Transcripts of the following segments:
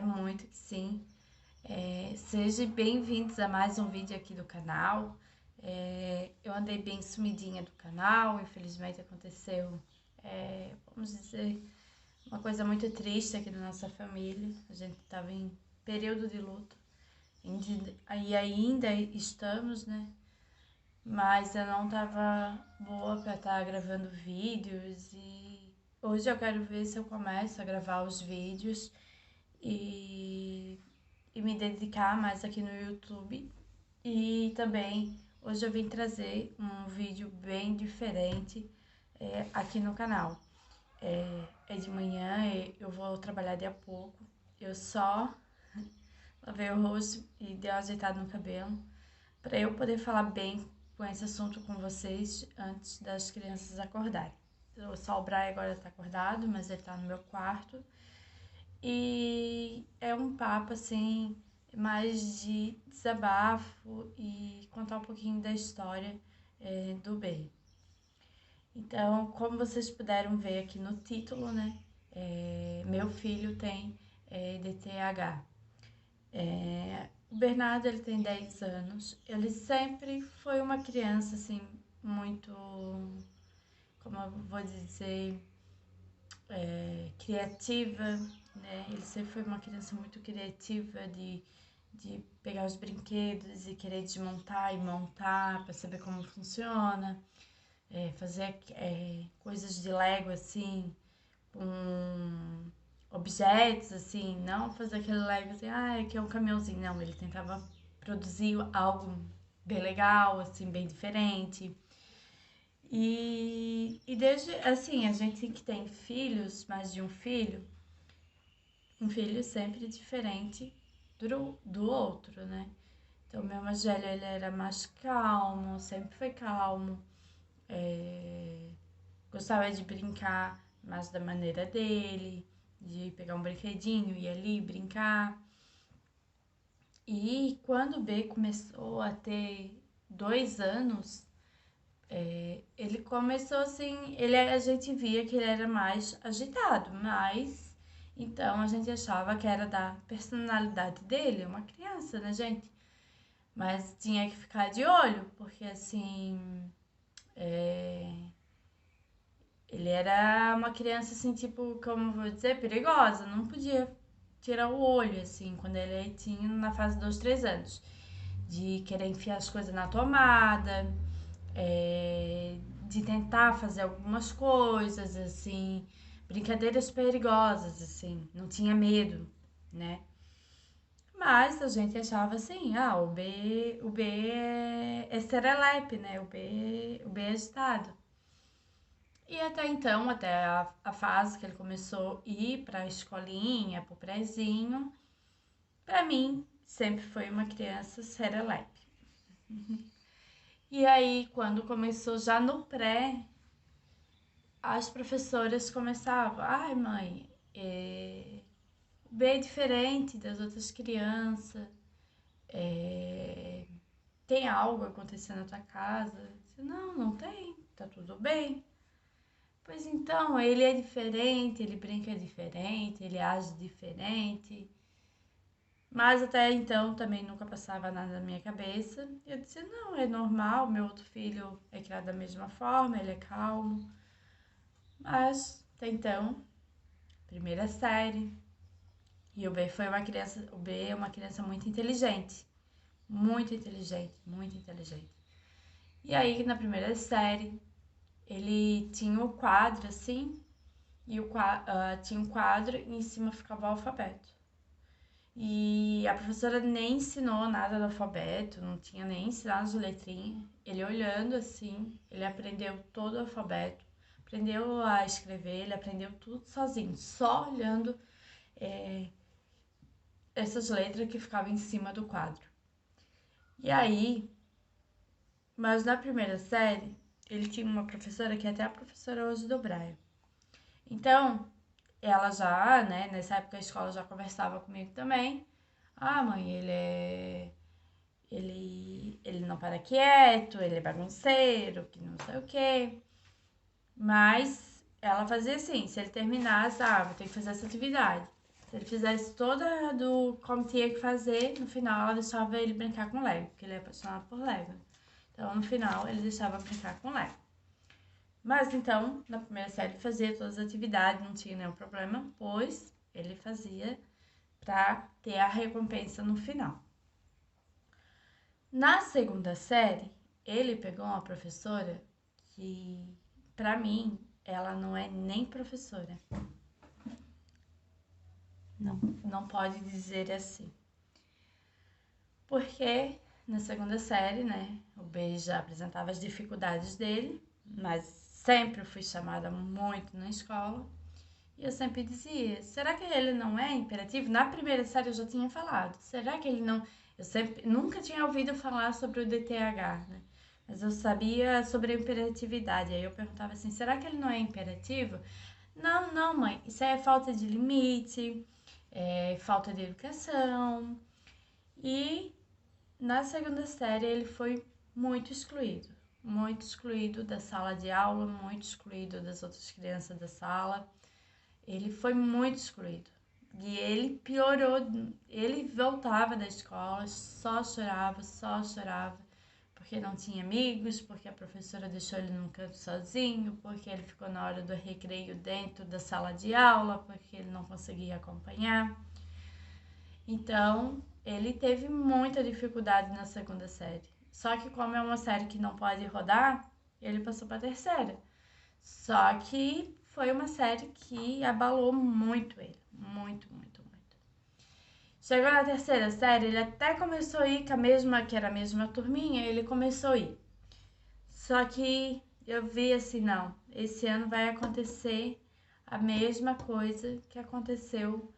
espero muito que sim. Sejam bem-vindos a mais um vídeo aqui do canal. Eu andei bem sumidinha do canal, infelizmente aconteceu, vamos dizer, uma coisa muito triste aqui na nossa família. A gente estava em período de luto, e ainda estamos, né? Mas eu não estava boa para estar gravando vídeos e hoje eu quero ver se eu começo a gravar os vídeos e me dedicar mais aqui no YouTube. E também hoje eu vim trazer um vídeo bem diferente aqui no canal. É de manhã, eu vou trabalhar de a pouco. Eu só lavei o rosto e dei uma ajeitada no cabelo para eu poder falar bem com esse assunto com vocês antes das crianças acordarem. Só o Brian agora está acordado, mas ele está no meu quarto. E é um papo, assim, mais de desabafo e contar um pouquinho da história do B. Então, como vocês puderam ver aqui no título, né? Meu filho tem DTH. O Bernardo, ele tem 10 anos. Ele sempre foi uma criança, assim, muito, como eu vou dizer, criativa, né? Ele sempre foi uma criança muito criativa de pegar os brinquedos e querer desmontar e montar para saber como funciona, fazer coisas de Lego assim, com objetos assim, não fazer aquele Lego assim, aqui é um caminhãozinho, não, ele tentava produzir algo bem legal, assim, bem diferente. E desde, assim, a gente que tem filhos, mais de um filho sempre diferente do outro, né? Então, meu mais velho, ele era mais calmo, sempre foi calmo, gostava de brincar, mas da maneira dele, de pegar um brinquedinho e ir ali brincar. E quando o B começou a ter 2 anos, ele começou assim, a gente via que ele era mais agitado, mas então a gente achava que era da personalidade dele, uma criança, né, gente? Mas tinha que ficar de olho, porque assim, ele era uma criança assim, tipo, como eu vou dizer, perigosa, não podia tirar o olho, assim, quando ele tinha na fase dos 3 anos, de querer enfiar as coisas na tomada, de tentar fazer algumas coisas, assim, brincadeiras perigosas, assim, não tinha medo, né? Mas a gente achava assim, o B é serelepe, né? O B é agitado. E até então, até a fase que ele começou a ir pra escolinha, pro prézinho, pra mim sempre foi uma criança serelepe. E aí, quando começou já no pré, as professoras começavam, mãe, o B é diferente das outras crianças, tem algo acontecendo na tua casa? Eu disse, não tem, tá tudo bem. Pois então, ele é diferente, ele brinca diferente, ele age diferente. Mas até então também nunca passava nada na minha cabeça. Eu disse, não, é normal, meu outro filho é criado da mesma forma, ele é calmo. Mas até então, primeira série. E o B é uma criança muito inteligente. Muito inteligente, muito inteligente. E aí, na primeira série, ele tinha o quadro assim, e tinha um quadro e em cima ficava o alfabeto. E a professora nem ensinou nada do alfabeto, não tinha nem ensinado as letrinhas. Ele olhando assim, ele aprendeu todo o alfabeto, aprendeu a escrever, ele aprendeu tudo sozinho, só olhando essas letras que ficavam em cima do quadro. E aí, mas na primeira série, ele tinha uma professora que é até a professora hoje do Braille. Então, ela já, né, nessa época a escola já conversava comigo também. Mãe, ele não para quieto, ele é bagunceiro, que não sei o quê. Mas ela fazia assim, se ele terminasse, vou ter que fazer essa atividade. Se ele fizesse toda do como tinha que fazer, no final ela deixava ele brincar com Lego, porque ele é apaixonado por Lego. Então, no final, ele deixava brincar com Lego. Mas, então, na primeira série ele fazia todas as atividades, não tinha nenhum problema, pois ele fazia para ter a recompensa no final. Na segunda série, ele pegou uma professora que, para mim, ela não é nem professora. Não pode dizer assim. Porque na segunda série, né, o B já apresentava as dificuldades dele, mas sempre fui chamada muito na escola. E eu sempre dizia, será que ele não é imperativo? Na primeira série eu já tinha falado. Será que ele não... nunca tinha ouvido falar sobre o DTH, né? Mas eu sabia sobre a imperatividade. Aí eu perguntava assim, será que ele não é imperativo? Não, não, mãe. Isso é falta de limite, é falta de educação. E na segunda série ele foi muito excluído da sala de aula, muito excluído das outras crianças da sala. Ele foi muito excluído. E ele piorou, ele voltava da escola, só chorava, porque não tinha amigos, porque a professora deixou ele num canto sozinho, porque ele ficou na hora do recreio dentro da sala de aula, porque ele não conseguia acompanhar. Então, ele teve muita dificuldade na segunda série. Só que como é uma série que não pode rodar, ele passou para a terceira. Só que foi uma série que abalou muito ele. Muito. Chegou na terceira série, ele até começou a ir que era a mesma turminha, ele começou a ir. Só que eu vi assim, não, esse ano vai acontecer a mesma coisa que aconteceu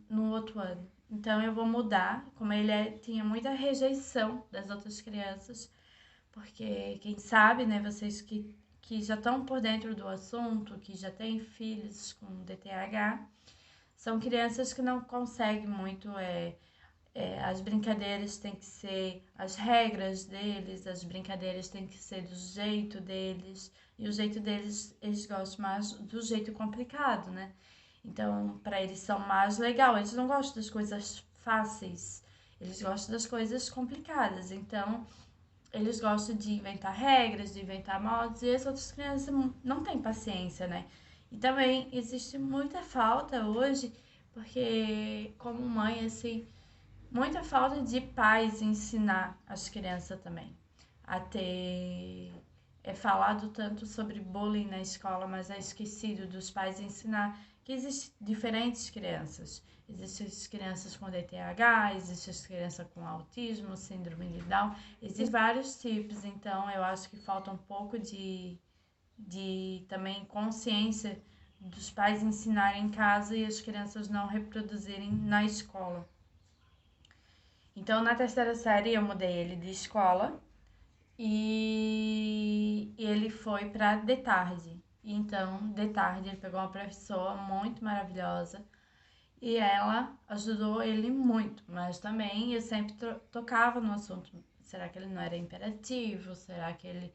no outro ano. Então eu vou mudar, como ele tinha muita rejeição das outras crianças, porque quem sabe, né, vocês que já estão por dentro do assunto, que já têm filhos com DTH, são crianças que não conseguem muito, as brincadeiras têm que ser as regras deles, as brincadeiras têm que ser do jeito deles, e o jeito deles, eles gostam mais do jeito complicado, né? Então, para eles são mais legal, eles não gostam das coisas fáceis, eles gostam das coisas complicadas, então eles gostam de inventar regras, de inventar modos, e as outras crianças não têm paciência, né? E também existe muita falta hoje, porque como mãe, assim, muita falta de pais ensinar as crianças também a ter... É falado tanto sobre bullying na escola, mas é esquecido dos pais ensinar que existem diferentes crianças. Existem as crianças com DTH, existem as crianças com autismo, síndrome de Down, existem vários tipos, então eu acho que falta um pouco de também consciência dos pais ensinarem em casa e as crianças não reproduzirem na escola. Então, na terceira série, eu mudei ele de escola e ele foi para de tarde. Então, de tarde, ele pegou uma professora muito maravilhosa e ela ajudou ele muito. Mas também eu sempre tocava no assunto. Será que ele não era imperativo? Será que ele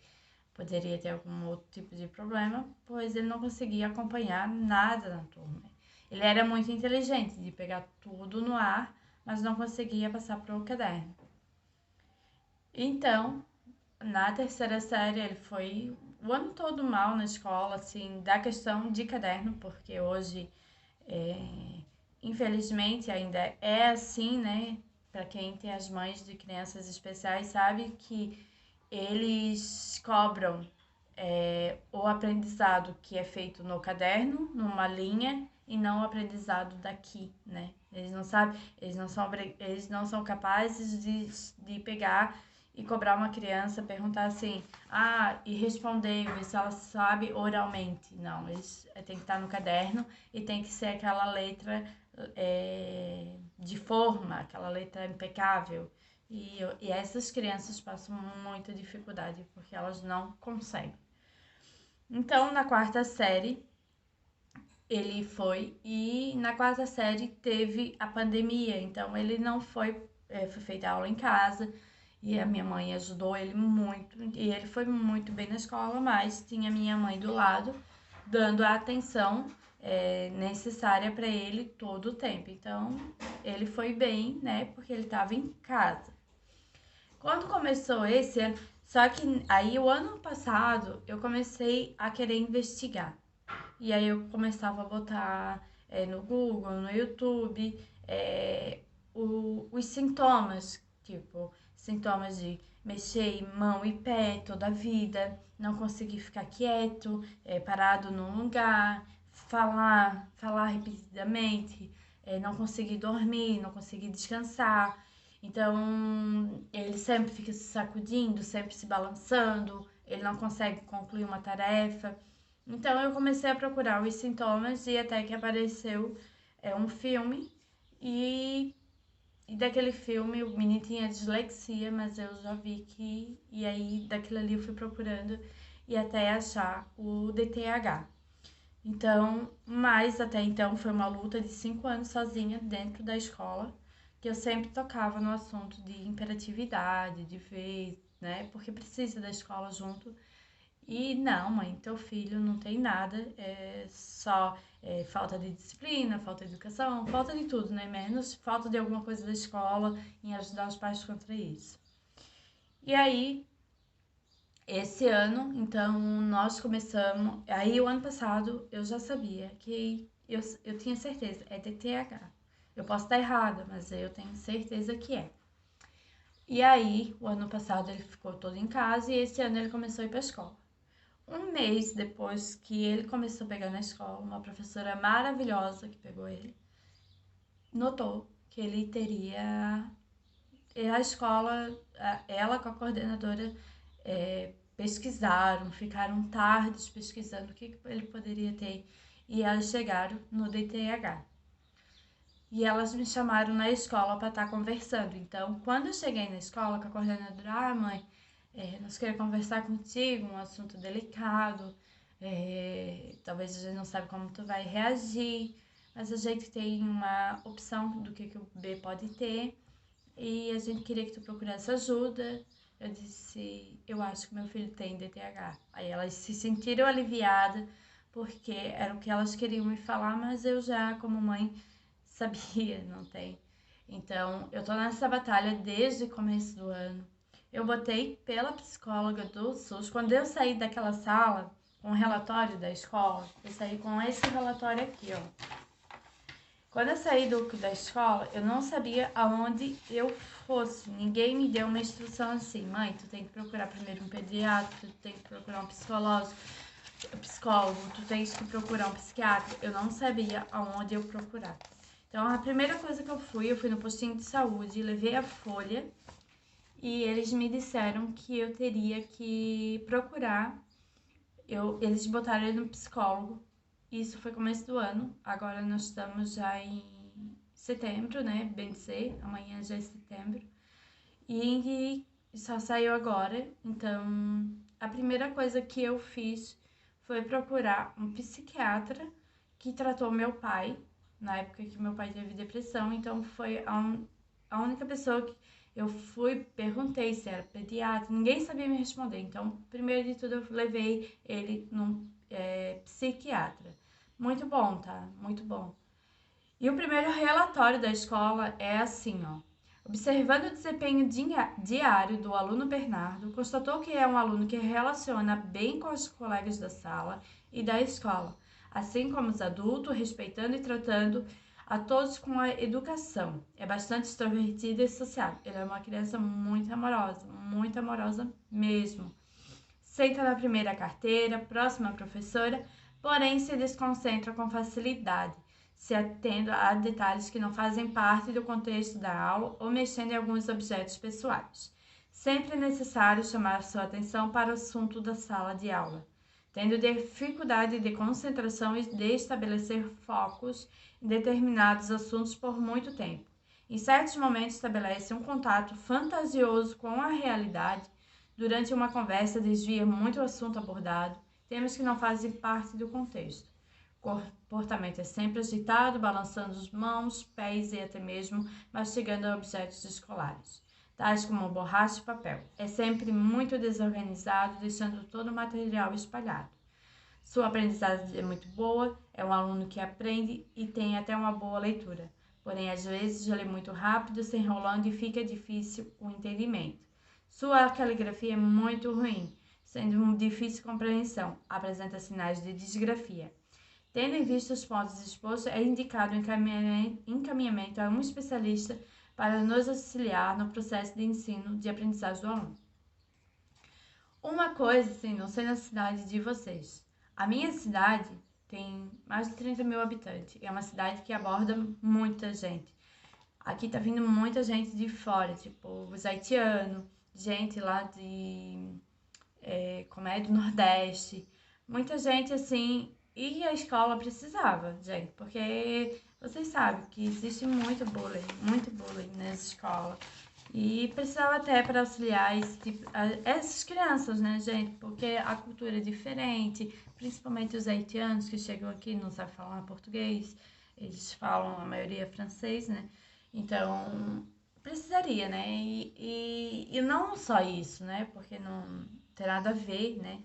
poderia ter algum outro tipo de problema? Pois ele não conseguia acompanhar nada na turma. Ele era muito inteligente de pegar tudo no ar, mas não conseguia passar para o caderno. Então, na terceira série, ele foi o ano todo mal na escola, assim, da questão de caderno, porque hoje, infelizmente, ainda é assim, né? Para quem tem as mães de crianças especiais, sabe que eles cobram o aprendizado que é feito no caderno, numa linha, e não o aprendizado daqui, né? Eles não sabem, eles não são capazes de pegar e cobrar uma criança, perguntar assim, e responder, ver se ela sabe oralmente. Não, eles tem que estar no caderno e tem que ser aquela letra de forma, aquela letra impecável. E essas crianças passam muita dificuldade porque elas não conseguem. Então, na quarta série, ele foi, e na quarta série teve a pandemia, então ele não foi, foi feita aula em casa, e a minha mãe ajudou ele muito, e ele foi muito bem na escola, mas tinha minha mãe do lado, dando a atenção necessária para ele todo o tempo. Então, ele foi bem, né? Porque ele estava em casa. Quando começou esse ano, só que aí o ano passado eu comecei a querer investigar. E aí eu começava a botar no Google, no YouTube, os sintomas, tipo, sintomas de mexer mão e pé toda a vida, não conseguir ficar quieto, parado num lugar, falar repetidamente, não conseguir dormir, não conseguir descansar. Então, ele sempre fica se sacudindo, sempre se balançando, ele não consegue concluir uma tarefa. Então, eu comecei a procurar os sintomas e até que apareceu um filme e daquele filme o menino tinha dislexia, mas eu já vi que... E aí, daquilo ali eu fui procurando e até achar o DTH. Então, mas até então foi uma luta de 5 anos sozinha dentro da escola, que eu sempre tocava no assunto de imperatividade, de ver, né? Porque precisa da escola junto. E não, mãe, teu filho não tem nada, é só falta de disciplina, falta de educação, falta de tudo, né? Menos falta de alguma coisa da escola em ajudar os pais contra isso. E aí, esse ano, então, nós começamos. Aí, o ano passado, eu já sabia que eu tinha certeza, é TTAH. Eu posso estar errada, mas eu tenho certeza que é. E aí, o ano passado ele ficou todo em casa e esse ano ele começou a ir para a escola. Um mês depois que ele começou a pegar na escola, uma professora maravilhosa que pegou ele, notou que ele teria... A escola, ela com a coordenadora, pesquisaram, ficaram tardes pesquisando o que ele poderia ter e elas chegaram no DTH. E elas me chamaram na escola para estar conversando. Então, quando eu cheguei na escola com a coordenadora, mãe, nós queremos conversar contigo, um assunto delicado, talvez a gente não sabe como tu vai reagir, mas a gente tem uma opção do que o B pode ter e a gente queria que tu procurasse ajuda. Eu disse, eu acho que meu filho tem DTH. Aí elas se sentiram aliviadas, porque era o que elas queriam me falar, mas eu já, como mãe, sabia, não tem. Então, eu tô nessa batalha desde o começo do ano. Eu botei pela psicóloga do SUS. Quando eu saí daquela sala com o relatório da escola, eu saí com esse relatório aqui, ó. Quando eu saí da escola, eu não sabia aonde eu fosse. Ninguém me deu uma instrução assim, mãe, tu tem que procurar primeiro um pediatra, tu tem que procurar um psicólogo, tu tens que procurar um psiquiatra. Eu não sabia aonde eu procurar. Então, a primeira coisa que eu fui no postinho de saúde, levei a folha e eles me disseram que eu teria que procurar. Eles botaram ele no psicólogo. Isso foi começo do ano. Agora nós estamos já em setembro, né? Bem dizer, amanhã já é setembro. E só saiu agora. Então, a primeira coisa que eu fiz foi procurar um psiquiatra que tratou meu pai, na época que meu pai teve depressão. Então, foi a única pessoa que eu fui, perguntei se era pediatra, ninguém sabia me responder. Então, primeiro de tudo, eu levei ele num psiquiatra. Muito bom, tá? Muito bom. E o primeiro relatório da escola é assim, ó. Observando o desempenho diário do aluno Bernardo, constatou que é um aluno que relaciona bem com os colegas da sala e da escola, assim como os adultos, respeitando e tratando a todos com a educação. É bastante extrovertido e sociável. Ele é uma criança muito amorosa mesmo. Senta na primeira carteira, próxima à professora, porém se desconcentra com facilidade, se atendo a detalhes que não fazem parte do contexto da aula ou mexendo em alguns objetos pessoais. Sempre é necessário chamar sua atenção para o assunto da sala de aula, tendo dificuldade de concentração e de estabelecer focos em determinados assuntos por muito tempo. Em certos momentos estabelece um contato fantasioso com a realidade. Durante uma conversa desvia muito o assunto abordado, temas que não fazem parte do contexto. O comportamento é sempre agitado, balançando as mãos, pés e até mesmo mastigando objetos escolares, tais como borracha e papel. É sempre muito desorganizado, deixando todo o material espalhado. Sua aprendizagem é muito boa, é um aluno que aprende e tem até uma boa leitura. Porém, às vezes, ele é muito rápido, se enrolando e fica difícil o entendimento. Sua caligrafia é muito ruim, sendo de difícil compreensão. Apresenta sinais de disgrafia. Tendo em vista os pontos expostos, é indicado encaminhamento a um especialista para nos auxiliar no processo de ensino de aprendizagem do aluno. Uma coisa, assim, não sei na cidade de vocês. A minha cidade tem mais de 30 mil habitantes. É uma cidade que aborda muita gente. Aqui tá vindo muita gente de fora, tipo os haitianos, gente lá do Nordeste. Muita gente, assim, e a escola precisava, gente, porque vocês sabem que existe muito bullying nessa escola. E precisava até para auxiliar essas crianças, né, gente? Porque a cultura é diferente, principalmente os haitianos que chegam aqui e não sabem falar português, eles falam a maioria francês, né? Então, precisaria, né? E não só isso, né? Porque não tem nada a ver, né?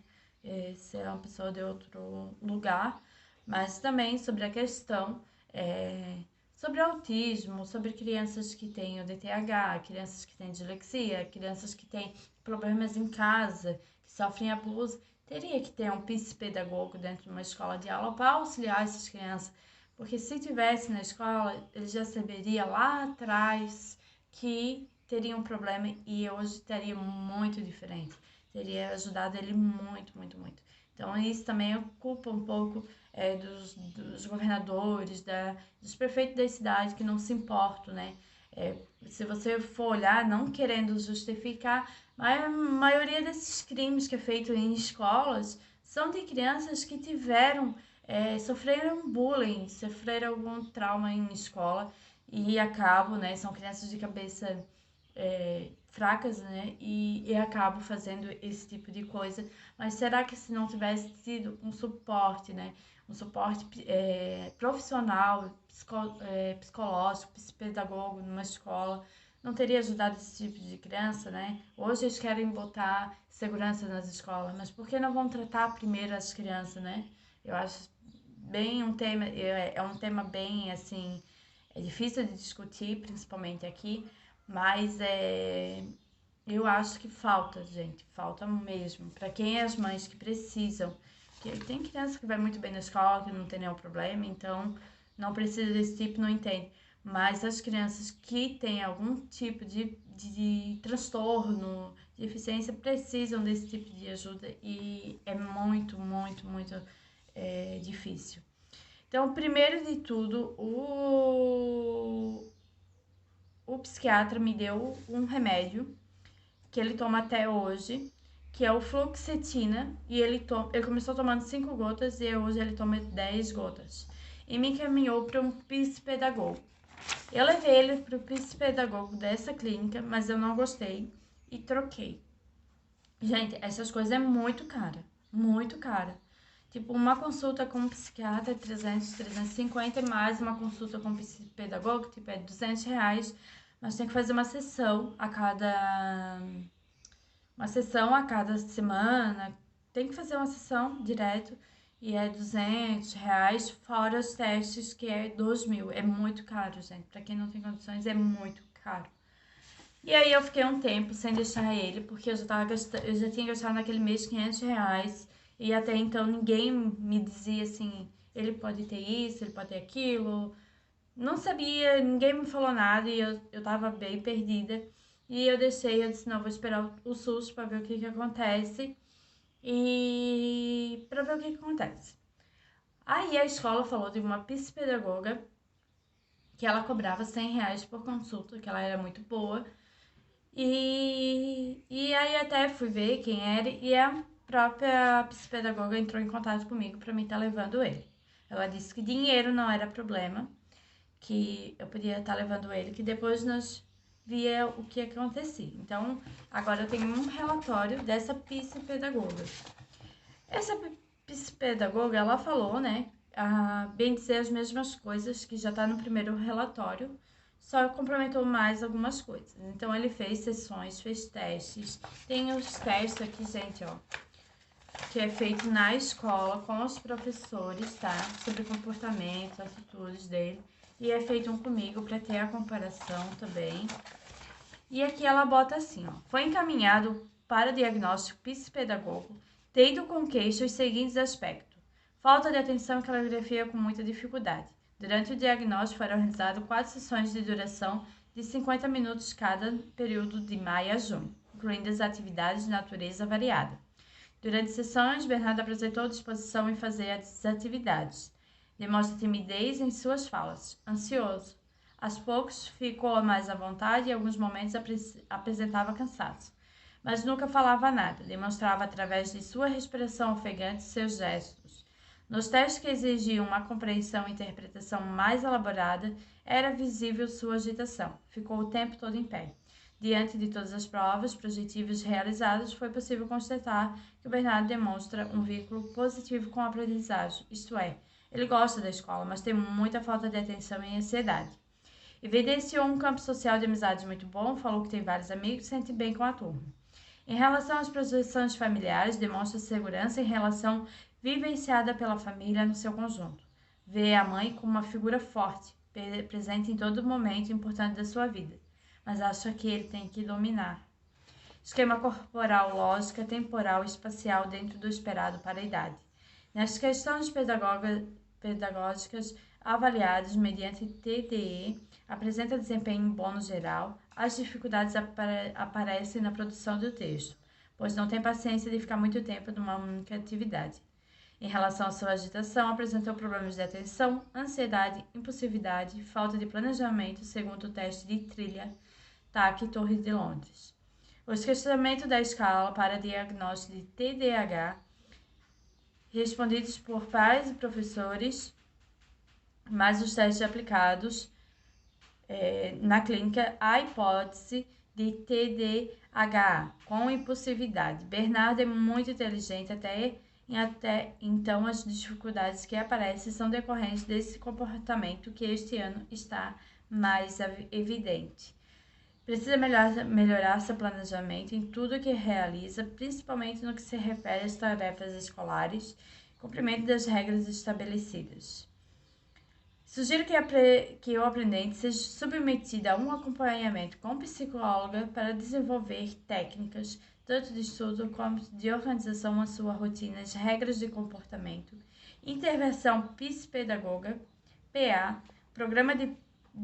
Ser uma pessoa de outro lugar, mas também sobre a questão. Sobre autismo, sobre crianças que têm o DTH, crianças que têm dislexia, crianças que têm problemas em casa, que sofrem abuso, teria que ter um psicopedagogo dentro de uma escola de aula para auxiliar essas crianças, porque se tivesse na escola, ele já saberia lá atrás que teria um problema e hoje estaria muito diferente, teria ajudado ele muito, muito, muito. Então isso também ocupa um pouco dos governadores, dos prefeitos da cidade que não se importam, né? Se você for olhar, não querendo justificar, mas a maioria desses crimes que é feito em escolas são de crianças que sofreram bullying, sofreram algum trauma em escola e acabam, né? São crianças de cabeça fracas, né? E acabam fazendo esse tipo de coisa. Mas será que se não tivesse tido um suporte, né? Um suporte profissional, psicológico, psicopedagogo numa escola, não teria ajudado esse tipo de criança, né? Hoje eles querem botar segurança nas escolas, mas por que não vão tratar primeiro as crianças, né? Eu acho bem um tema, é um tema bem, assim, é difícil de discutir, principalmente aqui, mas eu acho que falta, gente, falta mesmo. Para quem é as mães que precisam, que tem criança que vai muito bem na escola, que não tem nenhum problema, então não precisa desse tipo, não entende. Mas as crianças que têm algum tipo de transtorno, de deficiência, precisam desse tipo de ajuda e é muito, muito, muito difícil. Então, primeiro de tudo, o psiquiatra me deu um remédio que ele toma até hoje, que é o fluoxetina, e ele começou tomando 5 gotas e hoje ele toma 10 gotas. E me encaminhou para um psicopedagogo. Eu levei ele para o psicopedagogo dessa clínica, mas eu não gostei e troquei. Gente, essas coisas é muito cara, muito cara. Tipo, uma consulta com um psiquiatra é 300, 350 e mais uma consulta com um psicopedagogo, tipo, é R$ 200, mas tem que fazer uma sessão a cada semana, tem que fazer uma sessão direto e é R$ 200, fora os testes que é 2.000. É muito caro, gente. Pra quem não tem condições, é muito caro. E aí eu fiquei um tempo sem deixar ele, porque eu já tinha gastado naquele mês R$ 500 e até então ninguém me dizia assim, ele pode ter isso, ele pode ter aquilo. Não sabia, ninguém me falou nada e eu tava bem perdida. E eu disse, não, vou esperar o SUS pra ver o que acontece. E pra ver o que acontece. Aí a escola falou de uma psicopedagoga que ela cobrava R$ 100 por consulta, que ela era muito boa. E aí até fui ver quem era e a própria psicopedagoga entrou em contato comigo pra mim estar levando ele. Ela disse que dinheiro não era problema, que eu podia estar levando ele, que depois nós via o que acontecia. Então, agora eu tenho um relatório dessa psicopedagoga. Essa psicopedagoga, ela falou, né, bem dizer as mesmas coisas que já está no primeiro relatório, só complementou mais algumas coisas. Então, ele fez sessões, fez testes. Tem os testes aqui, gente, ó. que é feito na escola com os professores, tá? Sobre comportamento, atitudes dele. E é feito um comigo para ter a comparação também. E aqui ela bota assim, ó. Foi encaminhado para diagnóstico psicopedagogo, tendo com queixa os seguintes aspectos. Falta de atenção e caligrafia com muita dificuldade. Durante o diagnóstico foram realizadas 4 sessões de duração de 50 minutos cada período de maio a junho, incluindo as atividades de natureza variada. Durante sessões, Bernardo apresentou disposição em fazer as atividades. Demonstra timidez em suas falas, ansioso. Aos poucos ficou mais à vontade e em alguns momentos apresentava cansaço. Mas nunca falava nada, demonstrava através de sua respiração ofegante seus gestos. Nos testes que exigiam uma compreensão e interpretação mais elaborada, era visível sua agitação. Ficou o tempo todo em pé. Diante de todas as provas projetivas realizadas, foi possível constatar que o Bernardo demonstra um vínculo positivo com a aprendizagem, isto é, ele gosta da escola, mas tem muita falta de atenção e ansiedade. Evidenciou um campo social de amizades muito bom, falou que tem vários amigos e se sente bem com a turma. Em relação às projeções familiares, demonstra segurança em relação vivenciada pela família no seu conjunto. Vê a mãe como uma figura forte, presente em todo momento importante da sua vida, mas acha que ele tem que dominar. Esquema corporal, lógica, temporal e espacial dentro do esperado para a idade. Nas questões pedagógicas avaliadas mediante TDE, apresenta desempenho bom no geral, as dificuldades aparecem na produção do texto, pois não tem paciência de ficar muito tempo numa única atividade. Em relação à sua agitação, apresentou problemas de atenção, ansiedade, impulsividade, falta de planejamento, segundo o teste de trilha TAC Torres de Londres. Os questionamentos da escala para diagnóstico de TDAH, respondidos por pais e professores, mas os testes aplicados na clínica a hipótese de TDAH com impulsividade. Bernardo é muito inteligente, até então as dificuldades que aparecem são decorrentes desse comportamento que este ano está mais evidente. Precisa melhorar seu planejamento em tudo que realiza, principalmente no que se refere às tarefas escolares, cumprimento das regras estabelecidas. Sugiro que o aprendente seja submetido a um acompanhamento com psicóloga para desenvolver técnicas, tanto de estudo como de organização à sua rotina, as regras de comportamento, intervenção psicopedagoga, PA, programa de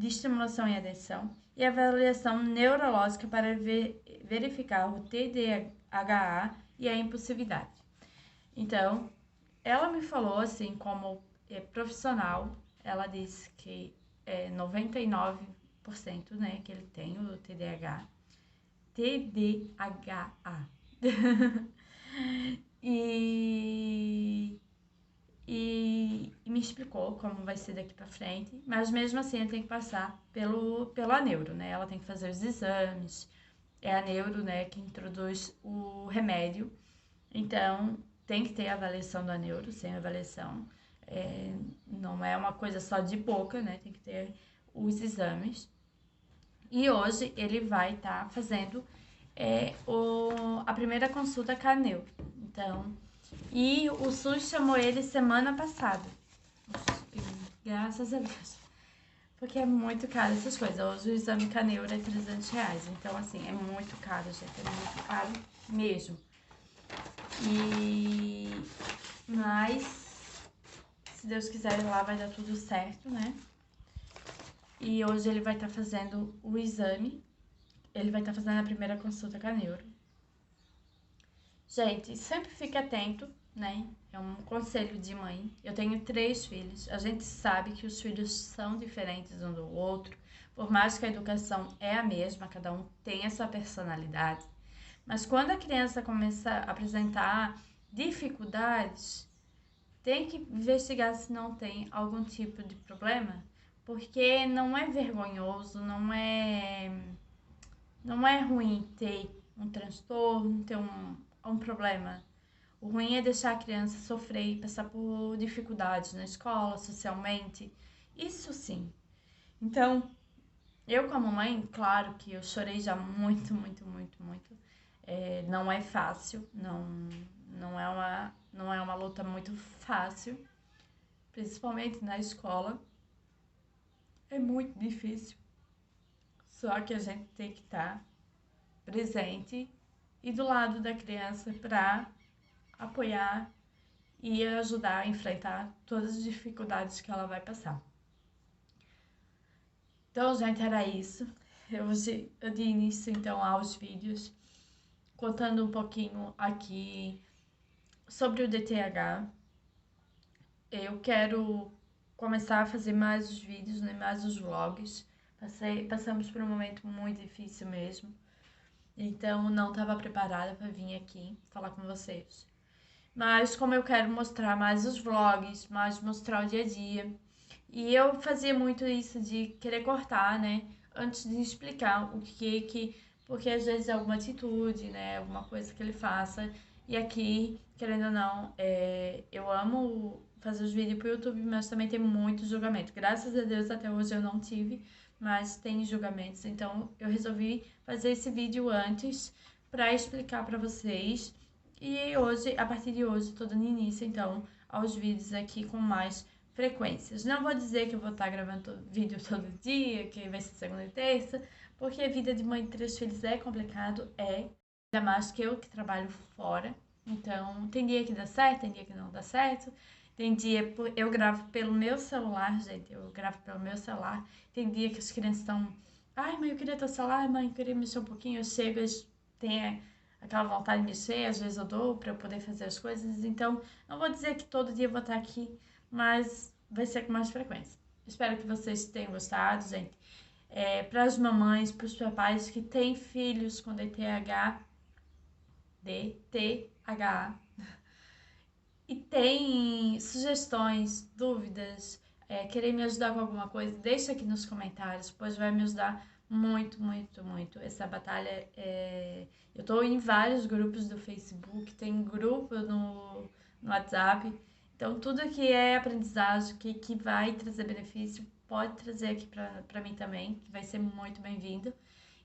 estimulação e atenção e avaliação neurológica para verificar o TDAH e a impulsividade. Então, ela me falou assim, como profissional, ela disse que 99%, né, que ele tem o TDAH. e me explicou como vai ser daqui para frente, mas mesmo assim ele tem que passar pela neuro, né? Ela tem que fazer os exames, é a neuro, né, que introduz o remédio, então tem que ter a avaliação da neuro, sem avaliação, não é uma coisa só de boca, né? Tem que ter os exames. E hoje ele vai estar fazendo a primeira consulta com a neuro. Então, e o SUS chamou ele semana passada. Graças a Deus. Porque é muito caro essas coisas. Hoje o exame com a neuro é R$300. Então, assim, é muito caro, gente. É muito caro mesmo. Mas, se Deus quiser, lá vai dar tudo certo, né? E hoje ele vai estar fazendo o exame. Ele vai estar fazendo a primeira consulta com a neuro. Gente, sempre fique atento, né? É um conselho de mãe. Eu tenho 3 filhos. A gente sabe que os filhos são diferentes um do outro. Por mais que a educação é a mesma, cada um tem a sua personalidade. Mas quando a criança começa a apresentar dificuldades, tem que investigar se não tem algum tipo de problema. Porque não é vergonhoso, não é ruim ter um transtorno, ter um problema. O ruim é deixar a criança sofrer e passar por dificuldades na escola, socialmente. Isso sim. Então, eu como mãe, claro que eu chorei já muito, muito, muito, muito. Não é fácil, não é uma luta muito fácil, principalmente na escola. É muito difícil. Só que a gente tem que estar presente e do lado da criança para apoiar e ajudar a enfrentar todas as dificuldades que ela vai passar. Então, gente, era isso. Eu dei início, então, aos vídeos, contando um pouquinho aqui sobre o DTH. Eu quero começar a fazer mais os vídeos, né, mais os vlogs. Passamos por um momento muito difícil mesmo. Então, não estava preparada para vir aqui falar com vocês. Mas como eu quero mostrar mais os vlogs, mais mostrar o dia a dia. E eu fazia muito isso de querer cortar, né? Antes de explicar o que... Porque às vezes é alguma atitude, né? Alguma coisa que ele faça. E aqui, querendo ou não, eu amo fazer os vídeos pro YouTube, mas também tem muito julgamento. Graças a Deus até hoje eu não tive, mas tem julgamentos. Então eu resolvi fazer esse vídeo antes para explicar para vocês. E hoje, a partir de hoje, tô dando início então aos vídeos aqui com mais frequências. Não vou dizer que eu vou estar gravando vídeo todo dia, que vai ser segunda e terça, porque a vida de mãe de 3 filhos é complicado, ainda mais que eu que trabalho fora. Então, tem dia que dá certo, tem dia que não dá certo. Tem dia, eu gravo pelo meu celular, gente, eu gravo pelo meu celular. Tem dia que as crianças estão, ai, mãe, eu queria teu celular, mãe, eu queria mexer um pouquinho. Eu chego, eles têm aquela vontade de mexer, às vezes eu dou para eu poder fazer as coisas. Então, não vou dizer que todo dia eu vou estar aqui, mas vai ser com mais frequência. Espero que vocês tenham gostado, gente. Para as mamães, para os papais que têm filhos com DTH, e tem sugestões, dúvidas, querer me ajudar com alguma coisa, deixa aqui nos comentários, pois vai me ajudar muito, muito, muito. Essa batalha, eu tô em vários grupos do Facebook, tem grupo no WhatsApp, então tudo que é aprendizagem, que vai trazer benefício, pode trazer aqui pra mim também, que vai ser muito bem-vindo.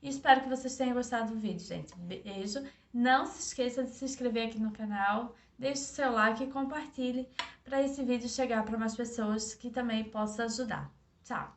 E espero que vocês tenham gostado do vídeo, gente. Beijo. Não se esqueça de se inscrever aqui no canal, deixe o seu like e compartilhe para esse vídeo chegar para mais pessoas que também possa ajudar. Tchau!